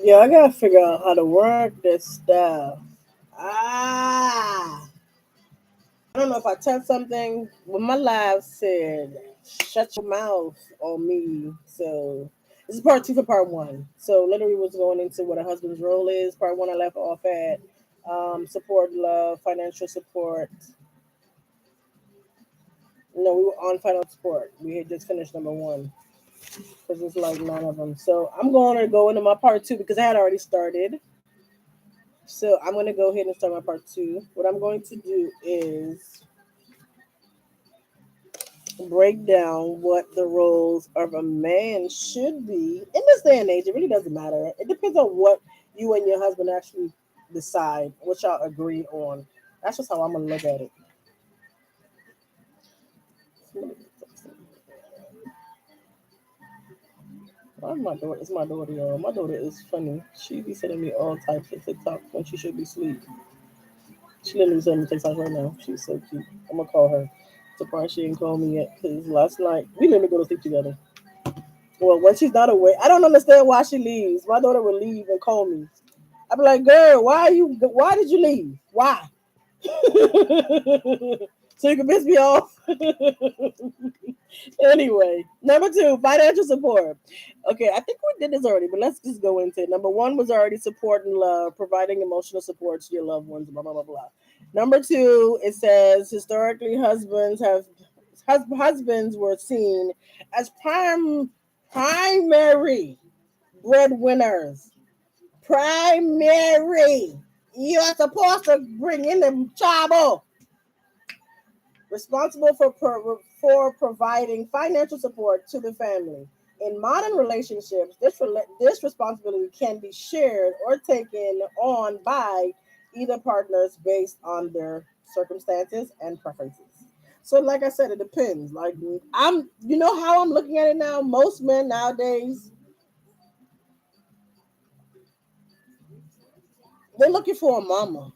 Yeah, I gotta figure out how to work this stuff. Ah, I don't know if I touched something. Well, my live said, "Shut your mouth on me." So this is part two for part one. So literally, was going into what a husband's role is. Part one, I left off at support, love, financial support. No, we were on financial support. We had just finished number one because there's like nine of them. So I'm going to go into my part two because I had already started. So I'm going to go ahead and start my part two. What I'm going to do is break down what the roles of a man should be in this day and age. It really doesn't matter. It depends on what you and your husband actually decide, what y'all agree on. That's just how I'm going to look at it. Why my daughter? It's my daughter, y'all. My daughter is funny. She be sending me all types of TikTok when she should be asleep. She literally sending me TikTok right now. She's so cute. I'm gonna call her. Surprised she didn't call me yet because last night we didn't go to sleep together. Well, when she's not awake, I don't understand why she leaves. My daughter will leave and call me. I'd be like, "Girl, why are you? Why did you leave? Why?" So you can piss me off. Anyway, number two, financial support. Okay, I think we did this already, but let's just go into it. Number one was already support and love, providing emotional support to your loved ones, blah, blah, blah, blah. Number two, it says historically husbands were seen as primary breadwinners. Primary. You're supposed to bring in the trouble. Responsible for providing financial support to the family. In modern relationships, this responsibility can be shared or taken on by either partners based on their circumstances and preferences. So, like I said, it depends. Like you know how I'm looking at it now. Most men nowadays, they're looking for a mama.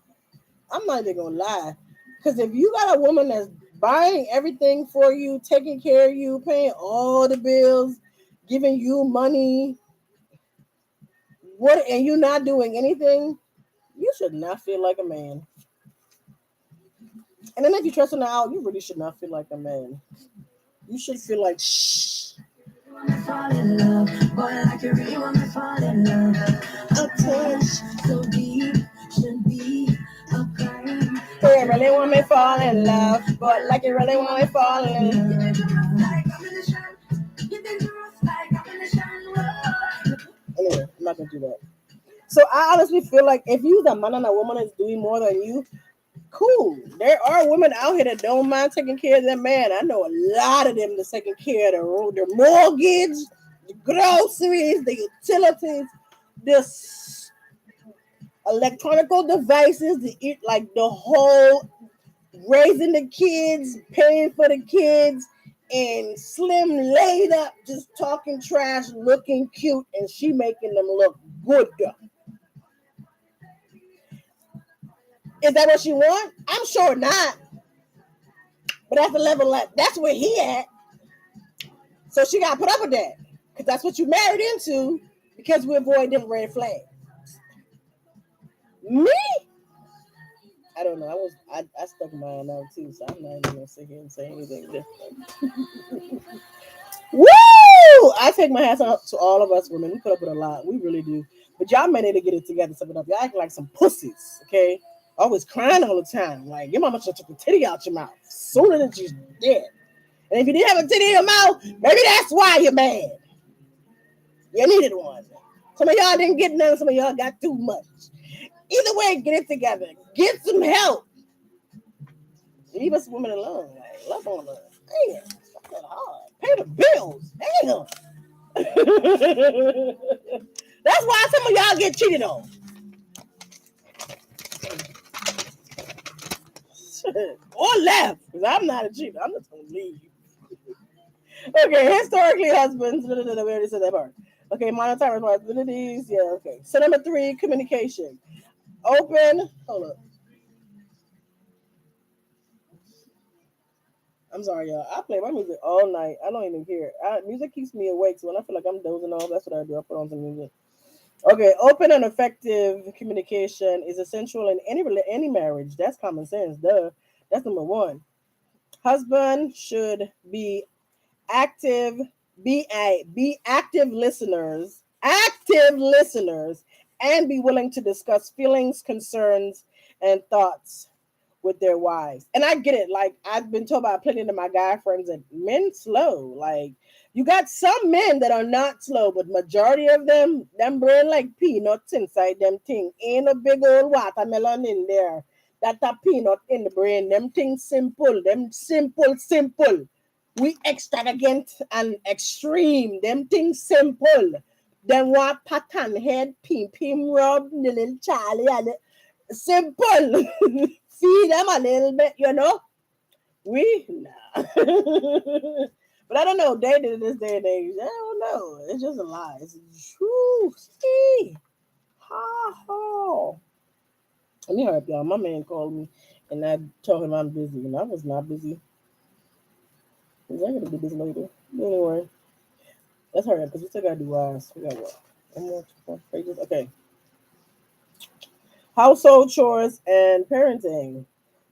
I'm not even gonna lie, because if you got a woman that's buying everything for you, taking care of you, paying all the bills, giving you money, what, and you not doing anything, you should not feel like a man. And then if you trust her out, you really should not feel like a man. You should feel like shh. Fall in love, boy, like you really want me fall in love. A touch so deep should be a crime. Hey, really want me fall in love, but like you really want me fall in love. Anyway, I'm not gonna do that. So I honestly feel like if you the man and a woman is doing more than you, cool. There are women out here that don't mind taking care of their man. I know a lot of them that's taking care of their mortgage, the groceries, the utilities, the electronical devices, like the whole raising the kids, paying for the kids, and Slim laid up, just talking trash, looking cute, and she making them look good. Is that what she want? I'm sure not. But that's the level that's where he at. So she got to put up with that because that's what you married into. Because we avoid them red flags. Me? I don't know. I stuck mine out too, so I'm not even gonna sit here and say anything different. Woo! I take my hats off to all of us women. We put up with a lot. We really do. But y'all men need to get it together, step it up. Y'all acting like some pussies, okay? Always crying all the time. Like your mama should took a titty out your mouth sooner than she's dead. And if you didn't have a titty in your mouth, maybe that's why you're mad. You needed one. Some of y'all didn't get none. Some of y'all got too much. Either way, get it together. Get some help. Leave us women alone. Like, love on us. Damn, it's not that hard. Pay the bills. Damn. That's why some of y'all get cheated on. Or left. Because I'm not a cheater. I'm just going to leave. Okay, historically, husbands. We already said that part. Okay, monetary responsibilities. Yeah, okay. So, number three, communication. Open. Hold up. I'm sorry, y'all. I play my music all night. I don't even hear it. Music keeps me awake, so when I feel like I'm dozing off, that's what I do. I put on some music. Okay, open and effective communication is essential in any marriage. That's common sense. Duh. That's number one. Husband should active, be active listeners, and be willing to discuss feelings, concerns, and thoughts with their wives. And I get it. Like I've been told by plenty of my guy friends that men slow. Like you got some men that are not slow, but majority of them brain like peanuts inside them thing. Ain't a big old watermelon in there. That a peanut in the brain. Them things simple. Them simple. We extravagant and extreme. Them things simple. Them want pattern head, pim rub, the little Charlie and simple. Feed them a little bit, you know. We nah. But I don't know. Dating in this day and age, I don't know. It's just a lie. It's true. See, ha ha. Let me hurry up, y'all. My man called me, and I told him I'm busy, and I was not busy. Cause I gotta do this later. Anyway, let's hurry up because we still gotta do ours. We got what? One more, two more pages. Okay. Household chores and parenting.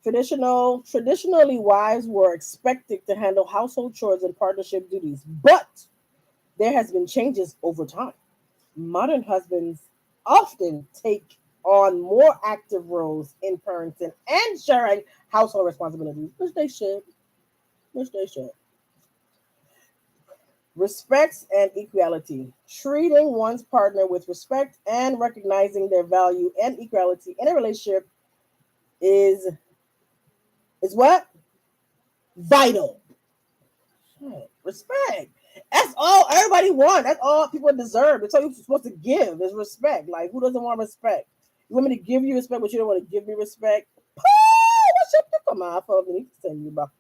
Traditionally, wives were expected to handle household chores and partnership duties, but there has been changes over time. Modern husbands often take on more active roles in parenting and sharing household responsibilities, which they should. Respect and equality. Treating one's partner with respect and recognizing their value and equality in a relationship is what? Vital. Shit. Respect. That's all everybody wants. That's all people deserve. That's all you're supposed to give is respect. Like who doesn't want respect? You want me to give you respect, but you don't want to give me respect? Pooh! What shit you come out for me to send you back?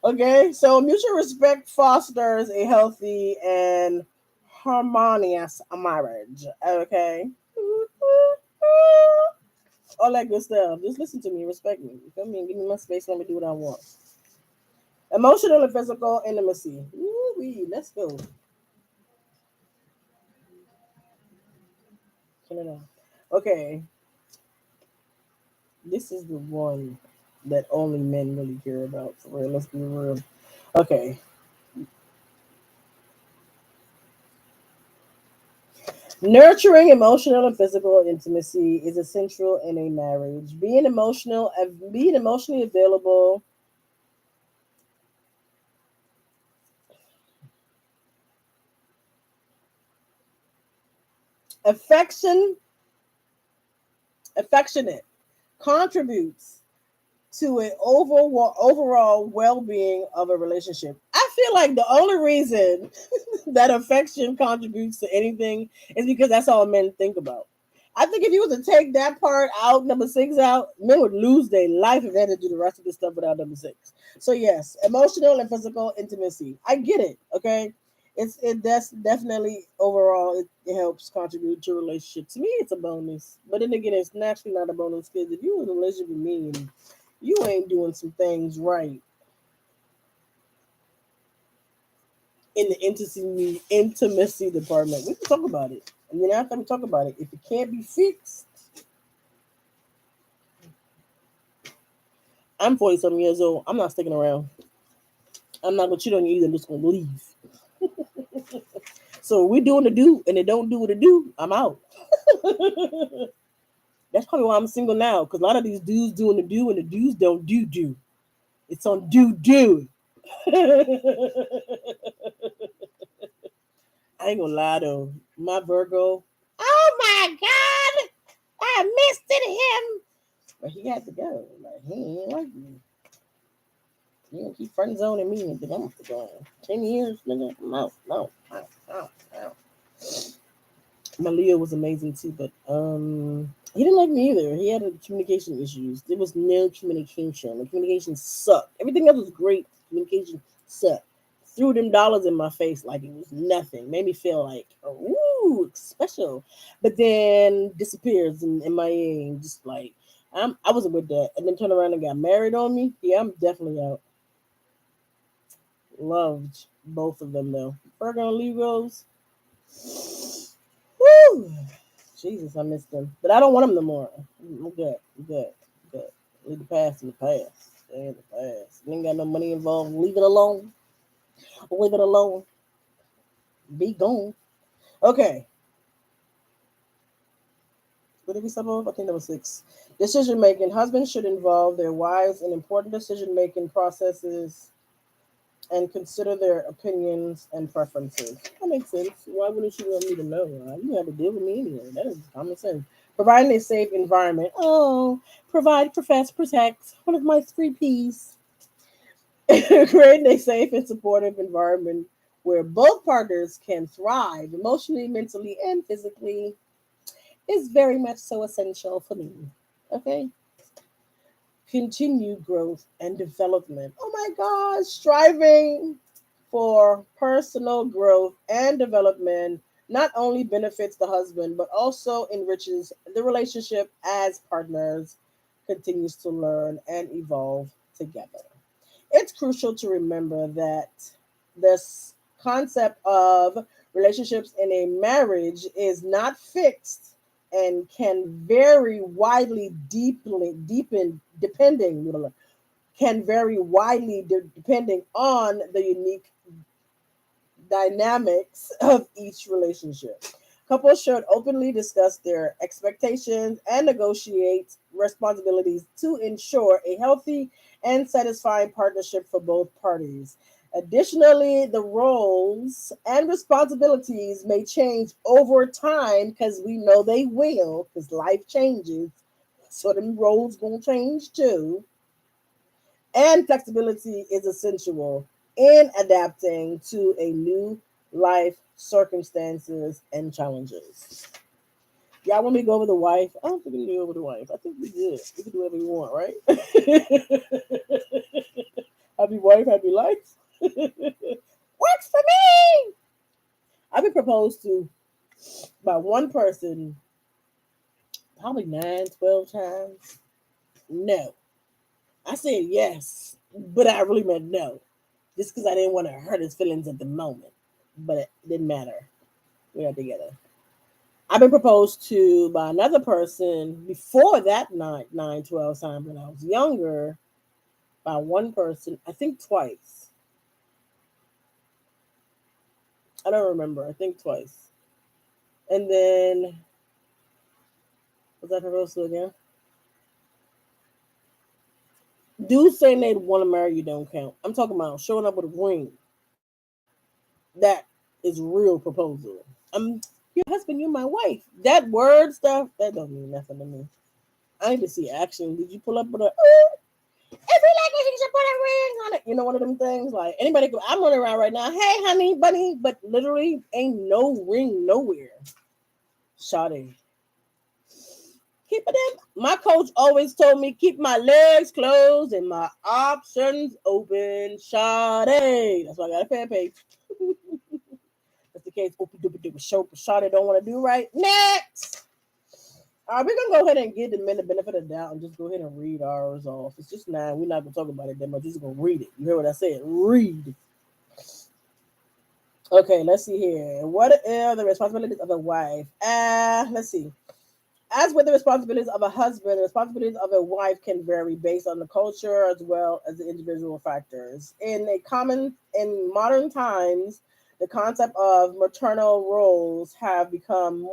Okay, so mutual respect fosters a healthy and harmonious marriage. Okay. All that good stuff. Just listen to me, respect me. You feel me? Give me my space. Let me do what I want. Emotional and physical intimacy. Woo-wee, let's go. Turn it on. Okay, this is the one that only men really care about. For real, let's be real. Okay, nurturing emotional and physical intimacy is essential in a marriage. Being emotionally available, affection, affectionate, contributes to an overall well-being of a relationship. I feel like the only reason that affection contributes to anything is because that's all men think about. I think if you were to take that part out, number six out, men would lose their life if they had to do the rest of the stuff without number six. So yes, emotional and physical intimacy. I get it. Okay, that's definitely overall it helps contribute to a relationship. To me, it's a bonus. But then again, it's naturally not a bonus because if you're in a relationship with me and you ain't doing some things right in the intimacy department, we can talk about it. And then after we talk about it, if it can't be fixed, I'm 40 something years old. I'm not sticking around. I'm not gonna cheat on you either. I'm just gonna leave. So we doing the do and they don't do what it do, I'm out. That's probably why I'm single now, because a lot of these dudes doing the do and the dudes don't do. It's on do. I ain't gonna lie though. My Virgo. Oh my God! I missed him. But he had to go. Like he ain't like me. He gonna keep friend zoning me and then I'm gonna go. 10 years, nigga. I'm out. No. Out. My Leo was amazing too, but he didn't like me either. He had communication issues. There was no communication. The communication sucked. Everything else was great. Communication sucked. Threw them dollars in my face like it was nothing. Made me feel like, ooh, special. But then disappears in MIA and just like I wasn't with that. And then turned around and got married on me. Yeah, I'm definitely out. Loved both of them though. Virgo and Libras. Woo! Jesus, I miss them. But I don't want them no more. I'm good. I'm good. I'm good. Leave the past in the past. Stay in the past. You ain't got no money involved. Leave it alone. Leave it alone. Be gone. Okay. What did we stop off? I think that was 6. Decision making. Husbands should involve their wives in important decision making processes and consider their opinions and preferences. That makes sense. Why wouldn't you want me to know? You have to deal with me anyway. That is common sense. Providing a safe environment. Oh, provide, profess, protect. One of my 3 P's. Creating a safe and supportive environment where both partners can thrive emotionally, mentally, and physically is very much so essential for me. Okay? Continued growth and development. Oh my gosh, striving for personal growth and development not only benefits the husband but also enriches the relationship as partners continues to learn and evolve together. It's crucial to remember that this concept of relationships in a marriage is not fixed and can vary widely deepen depending can vary widely depending on the unique dynamics of each relationship. Couples should openly discuss their expectations and negotiate responsibilities to ensure a healthy and satisfying partnership for both parties. Additionally, the roles and responsibilities may change over time because we know they will, because life changes. So them roles gonna change too. And flexibility is essential in adapting to a new life circumstances and challenges. Y'all want me to go over the wife? I don't think we need to go over the wife. I think we good. We can do whatever we want, right? Happy wife, happy life. Works for me. I've been proposed to by one person probably 9, 12 times. No. I said yes, but I really meant no. Just because I didn't want to hurt his feelings at the moment. But it didn't matter. We are together. I've been proposed to by another person before that 12 times when I was younger, by one person, I think twice. I don't remember. I think twice. And then, was I proposed to again? Dudes saying they want to marry you don't count. I'm talking about showing up with a ring. That is real proposal. Your husband, you're my wife. That word stuff, that don't mean nothing to me. I need to see action. Did you pull up with a if you like it, you should put a ring on it. You know, one of them things. Like anybody could, I'm running around right now. Hey honey, bunny, but literally ain't no ring nowhere. Shawty. Keep it in. My coach always told me keep my legs closed and my options open. Shawty. That's why I got a fan page. Just in case open doopy doopy show Shawty don't want to do right. Next. All right, we're gonna go ahead and give the men the benefit of the doubt and just go ahead and read ours off. It's just 9. We're not gonna talk about it that much. Just gonna read it. You heard what I said? Read. Okay, let's see here. What are the responsibilities of a wife? Let's see. As with the responsibilities of a husband, the responsibilities of a wife can vary based on the culture as well as the individual factors. In modern times, the concept of maternal roles have become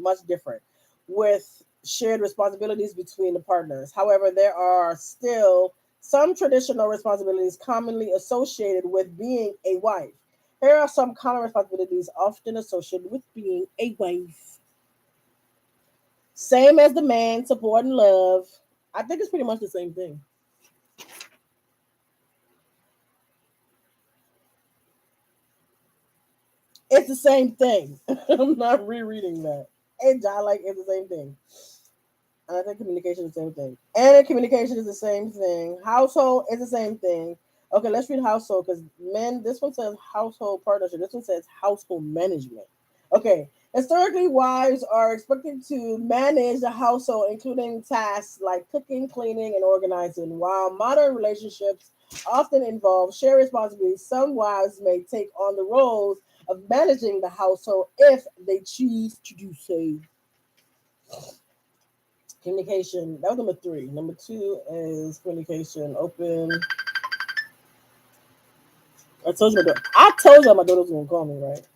much different, with shared responsibilities between the partners. However, there are still some traditional responsibilities commonly associated with being a wife. Here are some common responsibilities often associated with being a wife. Same as the man, support and love. I think it's pretty much the same thing. It's the same thing. I'm not rereading that. And I like it's the same thing. And I think communication is the same thing. And communication is the same thing. Household is the same thing. Okay, let's read household because men, this one says household partnership. This one says household management. Okay, historically, wives are expected to manage the household, including tasks like cooking, cleaning, and organizing, while modern relationships often involve shared responsibilities. Some wives may take on the roles of managing the household if they choose to do so. Communication. That was number three. Number two is communication. Open. I told you my daughter. I told you my daughter was gonna call me, right?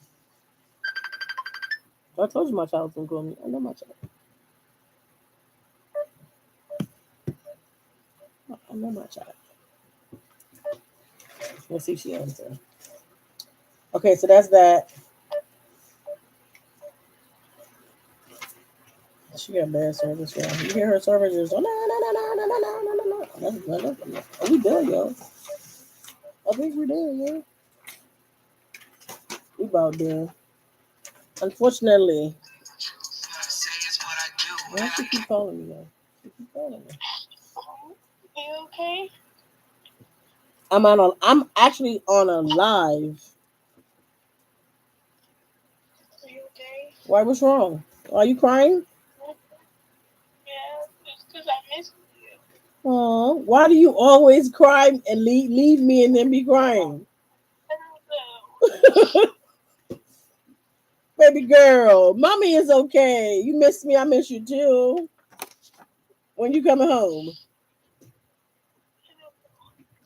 I told you my child was gonna call me. I know my child. I know my child. Let's see if she answers. Okay, so that's that. She got bad service, y'all. You hear her service just oh no no no no no no no no no no. Are we done, y'all? I think we're done, y'all. We about done. Unfortunately, why does she keep calling me though? She keep calling me. Are you okay? I'm actually on a live. Are you okay? Why? What's wrong? Are you crying? Yeah, it's because I miss you. Oh, why do you always cry and leave me and then be crying? I don't know. Baby girl, mommy is okay. You miss me, I miss you too. When you coming home? I don't know.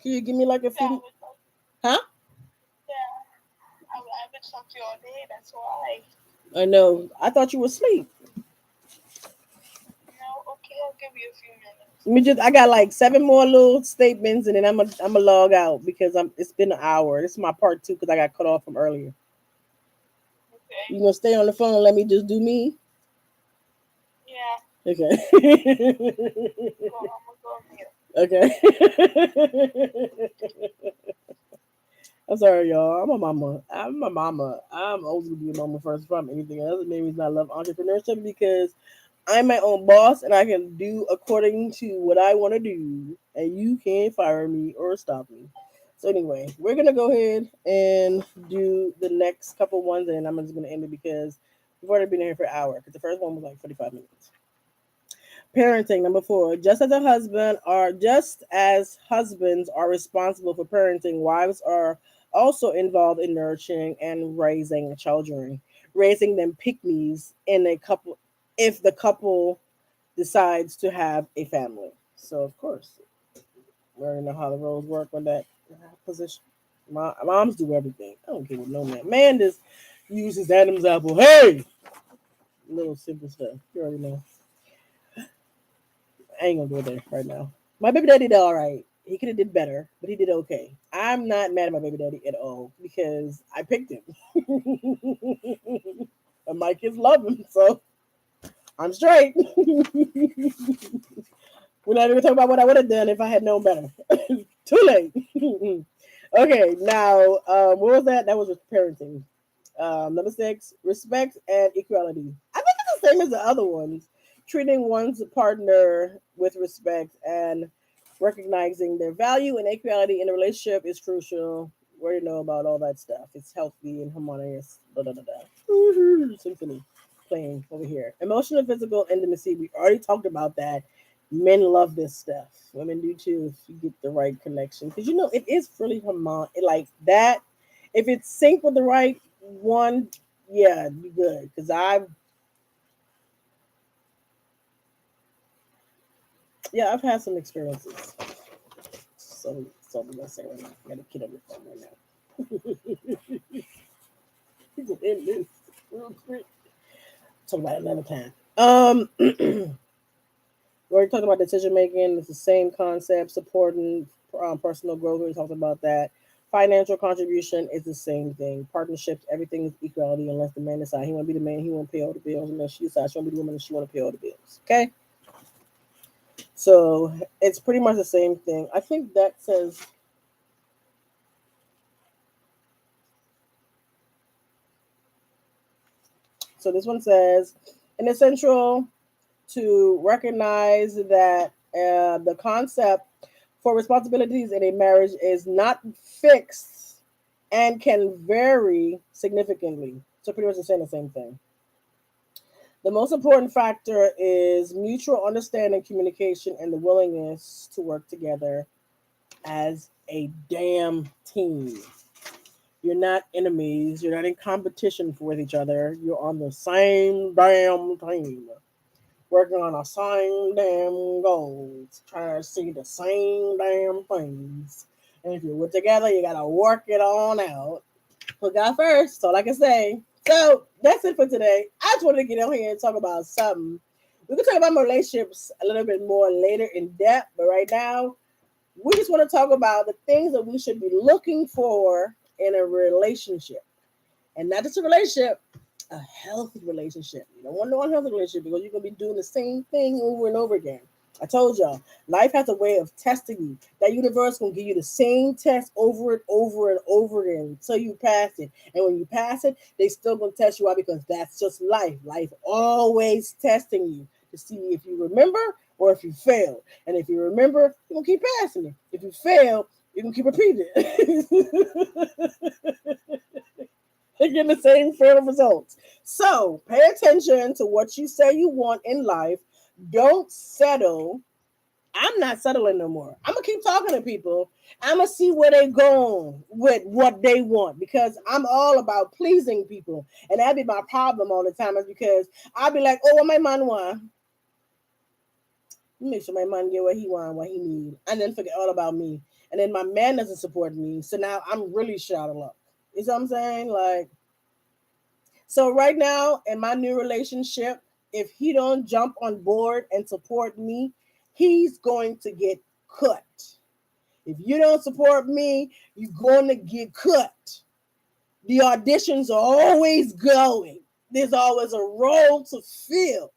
Can you give me like a Yeah, few? Huh? I haven't talked to you all day. That's why. I know. I thought you were asleep. No, okay, I'll give you a few minutes. Let me just. I got like seven more little statements, and then I'm a log out because I'm. It's been an hour. This is my part two because I got cut off from earlier. Okay. You gonna stay on the phone and let me just do me? Yeah. Okay. I'm gonna go on mute. Okay. I'm sorry, y'all. I'm a mama. I'm a mama. I'm always gonna be a mama first from anything else. Maybe it's not I love entrepreneurship because I'm my own boss and I can do according to what I want to do, and you can't fire me or stop me. So anyway, we're gonna go ahead and do the next couple ones, and I'm just gonna end it because we've already been here for an hour. Because the first one was like 45 minutes. Parenting number four. Just as husbands are responsible for parenting, wives are also involved in nurturing and raising children, raising them pygmies in a couple if the couple decides to have a family. So of course, we already know how the roles work on that position. Moms do everything. I don't care what no man. Man just uses Adam's apple. Hey, little simple stuff. You already know. I ain't gonna go there right now. My baby daddy did all right. He could have did better, but he did okay. I'm not mad at my baby daddy at all because I picked him. And my kids love him, so I'm straight. We're not even talking about what I would have done if I had known better. Too late. Okay, now what was that? That was with parenting. Number six, respect and equality. I think it's the same as the other ones. Treating one's partner with respect and recognizing their value and equality in a relationship is crucial. We already know about all that stuff. It's healthy and harmonious. Da, da, da, da. Symphony playing over here. Emotional and physical intimacy. We already talked about that. Men love this stuff. Women do too if you get the right connection. Because it is really harmonious. Like that. If it's synced with the right one, yeah, you good. Because I've had some experiences. So I'm gonna say right now. I got a kid on the phone right now. You can end this real quick. Talk about it another time. We're talking about decision making. It's the same concept. Supporting personal growth. We talked about that. Financial contribution is the same thing. Partnerships, everything is equality unless the man decides he want to be the man, he want to pay all the bills, unless she decides she want to be the woman and she want to pay all the bills. Okay, so it's pretty much the same thing. I think that says so. This one says, an essential to recognize that the concept for responsibilities in a marriage is not fixed and can vary significantly. So pretty much they're saying the same thing. The most important factor is mutual understanding, communication, and the willingness to work together as a damn team. You're not enemies. You're not in competition with each other. You're on the same damn team, working on the same damn goals, trying to see the same damn things. And if you work together, you gotta work it on out. Put God first. So, like I say, so that's it for today. I just wanted to get on here and talk about something. We can talk about my relationships a little bit more later in depth, but right now we just want to talk about the things that we should be looking for in a relationship, and not just a relationship, a healthy relationship. You don't want no unhealthy relationship because you're gonna be doing the same thing over and over again. I told y'all, life has a way of testing you. That universe gonna give you the same test over and over and over again until you pass it. And when you pass it, they still gonna test you out because that's just life. Life always testing you to see if you remember or if you fail. And if you remember, you're gonna keep passing it. If you fail, you're gonna keep repeating it. They're getting the same fatal results. So pay attention to what you say you want in life. Don't settle. I'm not settling no more. I'm gonna keep talking to people. I'm gonna see where they going with what they want because I'm all about pleasing people, and that'd be my problem all the time. Is because I'll be like, "Oh, what my man want? Make sure my man get what he want, what he need, and then forget all about me. And then my man doesn't support me, so now I'm really shit out of luck. You see what I'm saying? Like, so right now in my new relationship, if he don't jump on board and support me, he's going to get cut. If you don't support me, you're going to get cut. The auditions are always going. There's always a role to fill.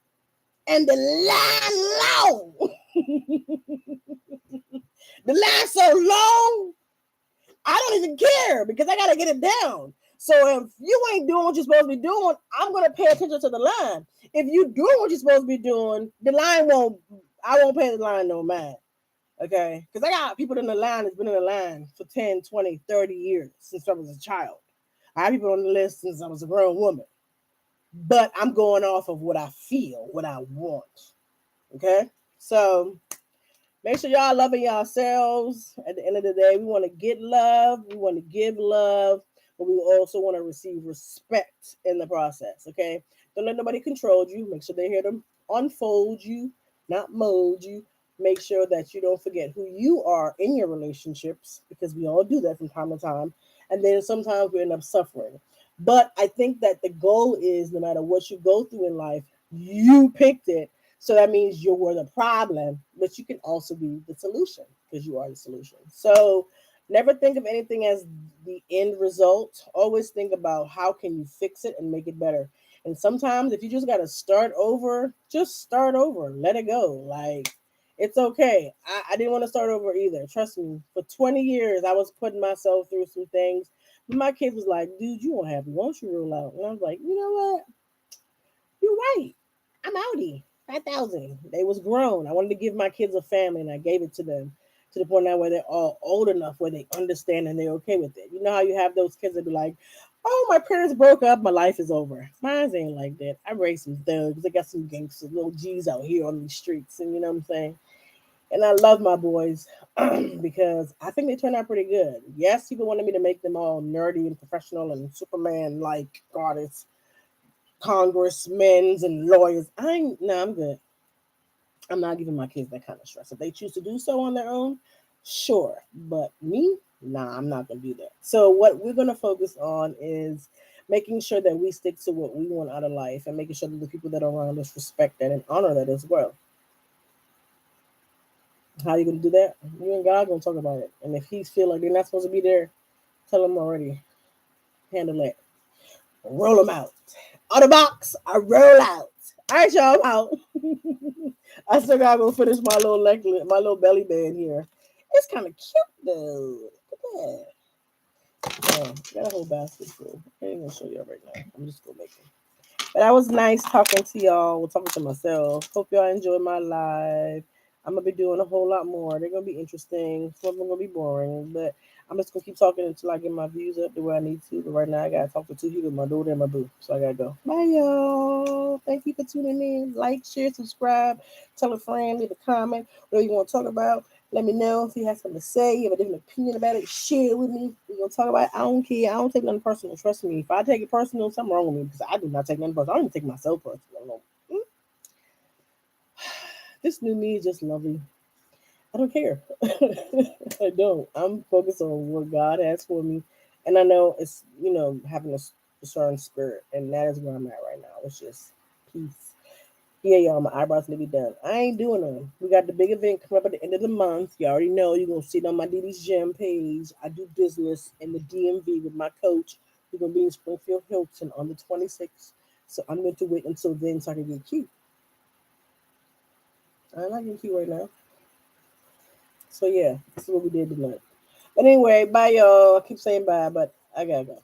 And the line long. The line so long, I don't even care because I gotta get it down. So if you ain't doing what you're supposed to be doing, I'm gonna pay attention to the line. If you doing what you're supposed to be doing, the line won't. I won't pay the line no mind. Okay, because I got people in the line that's been in the line for 10, 20, 30 years since I was a child. I have people on the list since I was a grown woman. But I'm going off of what I feel, what I want. Okay, so make sure y'all loving yourselves. At the end of the day, we want to get love, we want to give love, but we also want to receive respect in the process. Okay, don't let nobody control you. Make sure they're here to unfold you, not mold you. Make sure that you don't forget who you are in your relationships because we all do that from time to time. And then sometimes we end up suffering. But I think that the goal is no matter what you go through in life, you picked it, so that means you were the problem, but you can also be the solution because you are the solution. So never think of anything as the end result. Always think about how can you fix it and make it better. And sometimes if you just gotta start over, just start over. Let it go. Like it's okay. I didn't want to start over either. Trust me. For 20 years I was putting myself through some things. My kids was like, dude, you won't have it. Won't you rule out? And I was like, you know what? You're right. I'm outie. 5,000. They was grown. I wanted to give my kids a family, and I gave it to them to the point now where they're all old enough where they understand and they're okay with it. You know how you have those kids that be like, "Oh, my parents broke up. My life is over." Mine ain't like that. I raised some thugs. I got some gangsters, little G's out here on these streets, and you know what I'm saying. And I love my boys because I think they turned out pretty good. Yes, people wanted me to make them all nerdy and professional and Superman like goddess congressmen and lawyers. I'm good. I'm not giving my kids that kind of stress. If they choose to do so on their own, sure. But me, nah, I'm not gonna do that. So what we're gonna focus on is making sure that we stick to what we want out of life and making sure that the people that are around us respect that and honor that as well. How you gonna do that? You and God gonna talk about it. And if he feel like they're not supposed to be there, tell them already. Handle it. Roll them out. On the box, I roll out. All right, y'all, I'm out. I still gotta go finish my little my little belly band here. It's kind of cute though. Look at that. Oh, got a whole basket full. I ain't gonna show y'all right now. I'm just gonna make it. But that was nice talking to y'all. We're talking to myself. Hope y'all enjoy my live. I'm gonna be doing a whole lot more. They're gonna be interesting. Some of them gonna be boring, but I'm just gonna keep talking until I get my views up to where I need to. But right now, I gotta talk to two people, my daughter and my boo. So I gotta go. Bye, y'all. Thank you for tuning in. Like, share, subscribe, tell a friend, leave a comment, whatever you want to talk about. Let me know if you have something to say. You have a different opinion about it. Share it with me. We're gonna talk about it. I don't care. I don't take nothing personal. Trust me. If I take it personal, something wrong with me because I do not take nothing personal. I don't even take myself personal. Mm. This new me is just lovely. I don't care. I don't. I'm focused on what God has for me, and I know it's having a discerning spirit, and that is where I'm at right now. It's just peace. Yeah, y'all, my eyebrows need to be done. I ain't doing them. We got the big event coming up at the end of the month. You already know you're gonna see it on my DD's Gym page. I do business in the DMV with my coach. We're gonna be in Springfield Hilton on the 26th. So I'm going to wait until then so I can get cute. I'm not getting cute right now. So yeah, this is what we did tonight. But anyway, bye y'all. I keep saying bye, but I gotta go.